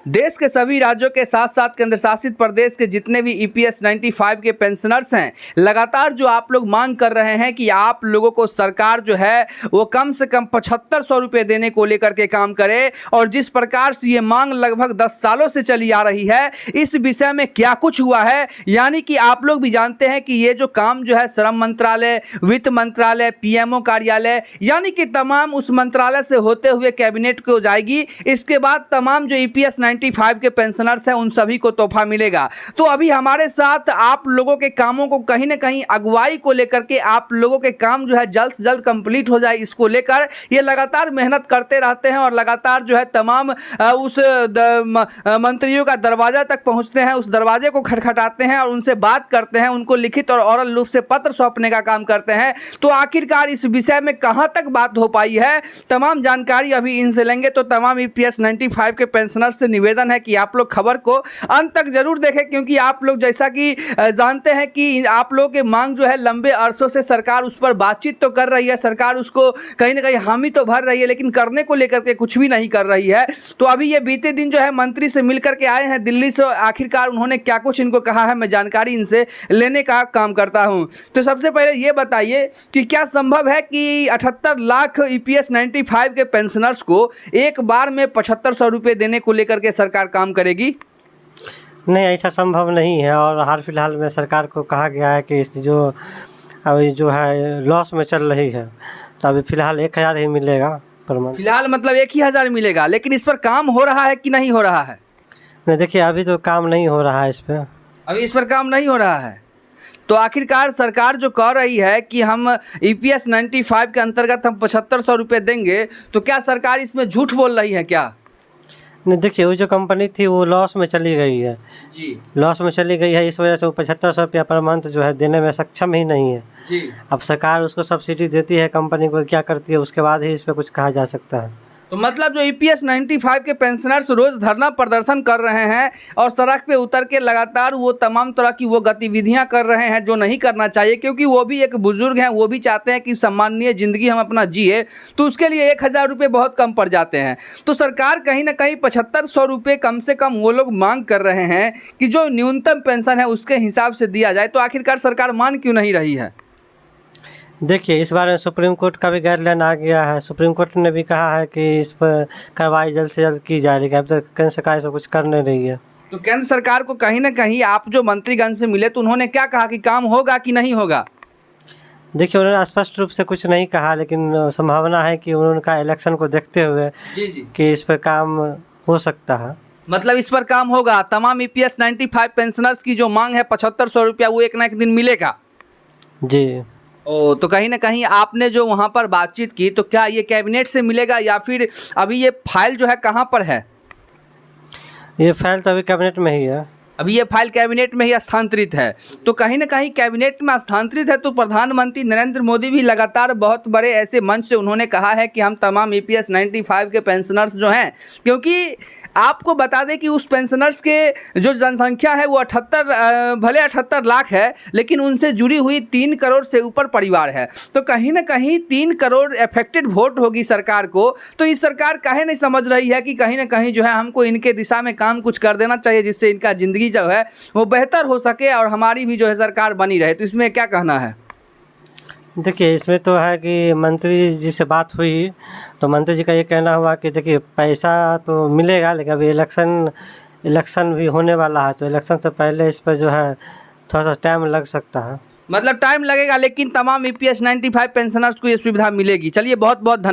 देश के सभी राज्यों के साथ साथ केंद्र शासित प्रदेश के जितने भी ईपीएस 95 के पेंशनर्स हैं, लगातार जो आप लोग मांग कर रहे हैं कि आप लोगों को सरकार जो है वो कम से कम 7500 रुपये देने को लेकर के काम करे। और जिस प्रकार से ये मांग लगभग 10 सालों से चली आ रही है, इस विषय में क्या कुछ हुआ है, यानी कि आप लोग भी जानते हैं कि ये जो काम जो है श्रम मंत्रालय, वित्त मंत्रालय, पीएमओ कार्यालय, यानी कि तमाम उस मंत्रालय से होते हुए कैबिनेट को जाएगी। इसके बाद तमाम जो ईपीएस 95 के पेंशनर्स हैं उन सभी को तोहफा मिलेगा। तो अभी हमारे साथ आप लोगों के कामों को कहीं ना कहीं अगुवाई को लेकर के, आप लोगों के काम जो है जल्द से जल्द कंप्लीट हो जाए, इसको लेकर ये लगातार मेहनत करते रहते हैं और लगातार जो है तमाम उस मंत्रियों का दरवाजा तक पहुंचते हैं, उस दरवाजे को खटखटाते हैं और उनसे बात करते हैं, उनको लिखित और ओरल रूप से पत्र सौंपने का काम करते हैं। तो आखिरकार इस विषय में कहां तक बात हो पाई है, तमाम जानकारी अभी इनसे लेंगे। तो तमाम ईपीएस 95 के पेंशनर्स से निवेदन है कि आप लोग खबर को अंत तक जरूर देखें, क्योंकि आप लोग जैसा कि जानते हैं कि आप लोगों के मांग जो है लंबे अरसों से सरकार उस पर बातचीत तो कर रही है, सरकार उसको कहीं ना कहीं हामी तो भर रही है, लेकिन करने को लेकर के कुछ भी नहीं कर रही है। तो अभी ये बीते दिन जो है मंत्री से मिलकर के आए हैं दिल्ली से, आखिरकार उन्होंने क्या कुछ इनको कहा है, मैं जानकारी इनसे लेने का काम करता हूं। तो सबसे पहले ये बताइए कि क्या संभव है कि 78 लाख ईपीएस 95 के पेंशनर्स को एक बार में 7500 रुपये देने को लेकर के सरकार काम करेगी? नहीं, ऐसा संभव नहीं है। और हाल फिलहाल में सरकार को कहा गया है कि इस जो अभी जो है लॉस में चल रही है, तो अभी फिलहाल 1000 ही मिलेगा पर मंथ। फिलहाल मतलब 1000 मिलेगा, लेकिन इस पर काम हो रहा है कि नहीं हो रहा है? नहीं, देखिए अभी तो काम नहीं हो रहा है इस पर, अभी इस पर काम नहीं हो रहा है। तो आखिरकार सरकार जो कह रही है कि हम ईपीएस 95 के अंतर्गत हम 7500 रुपये देंगे, तो क्या सरकार इसमें झूठ बोल रही है क्या? नहीं, देखिए वो जो कंपनी थी वो लॉस में चली गई है जी, लॉस में चली गई है, इस वजह से वो 7500 रुपया पर मंथ जो है देने में सक्षम ही नहीं है जी। अब सरकार उसको सब्सिडी देती है कंपनी को, क्या करती है उसके बाद ही इस पर कुछ कहा जा सकता है। तो मतलब जो ईपीएस 95 के पेंशनर्स रोज धरना प्रदर्शन कर रहे हैं और सड़क पे उतर के लगातार वो तमाम तरह की वो गतिविधियां कर रहे हैं जो नहीं करना चाहिए, क्योंकि वो भी एक बुजुर्ग हैं, वो भी चाहते हैं कि सम्माननीय ज़िंदगी हम अपना जिए, तो उसके लिए 1000 रुपये बहुत कम पड़ जाते हैं। तो सरकार कहीं ना कहीं 7500 रुपये कम से कम वो लोग मांग कर रहे हैं कि जो न्यूनतम पेंशन है उसके हिसाब से दिया जाए। तो आखिरकार सरकार मान क्यों नहीं रही है? देखिए इस बार सुप्रीम कोर्ट का भी गाइडलाइन आ गया है। सुप्रीम कोर्ट ने भी कहा है कि इस पर कार्रवाई जल्द से जल्द की जा रही है। अब तक केंद्र सरकार इस पर कुछ कर नहीं रही है। तो केंद्र सरकार को कहीं ना कहीं आप जो मंत्रीगण से मिले तो उन्होंने क्या कहा कि काम होगा कि नहीं होगा? देखिए उन्होंने स्पष्ट रूप से कुछ नहीं कहा, लेकिन संभावना है कि उनका इलेक्शन को देखते हुए जी कि इस पर काम हो सकता है। मतलब इस पर काम होगा। तमाम ईपीएस 95 पेंशनर्स की जो मांग है 7500 रुपया, वो एक ना एक दिन मिलेगा। जी। ओ, तो कहीं ना कहीं आपने जो वहाँ पर बातचीत की, तो क्या ये कैबिनेट से मिलेगा या फिर अभी ये फाइल जो है कहाँ पर है? ये फाइल तो अभी कैबिनेट में ही है। अभी ये फाइल कैबिनेट में ही स्थानांतरित है। तो कहीं ना कहीं कैबिनेट में स्थानांतरित है, तो प्रधानमंत्री नरेंद्र मोदी भी लगातार बहुत बड़े ऐसे मंच से उन्होंने कहा है कि हम तमाम ईपीएस 95 के पेंशनर्स जो हैं, क्योंकि आपको बता दें कि उस पेंशनर्स के जो जनसंख्या है वो 78 लाख है, लेकिन उनसे जुड़ी हुई 3 करोड़ से ऊपर परिवार है। तो कहीं ना कहीं 3 करोड़ अफेक्टेड वोट होगी सरकार को। तो इस सरकार काहे नहीं समझ रही है कि कहीं ना कहीं जो है हमको इनके दिशा में काम कुछ कर देना चाहिए, जिससे इनका ज़िंदगी जो है वो बेहतर हो सके और हमारी भी जो है सरकार बनी रहे। तो इसमें क्या कहना है? देखिए इसमें तो है कि मंत्री जी से बात हुई तो मंत्री जी का ये कहना हुआ कि देखिए पैसा तो मिलेगा, लेकिन अभी इलेक्शन भी होने वाला है, तो इलेक्शन से पहले इस पर जो है थोड़ा सा टाइम लग सकता है। मतलब टाइम लगेगा, लेकिन तमाम ईपीएस 95 पेंशनर्स को ये सुविधा मिलेगी। चलिए, बहुत बहुत धन्यवाद।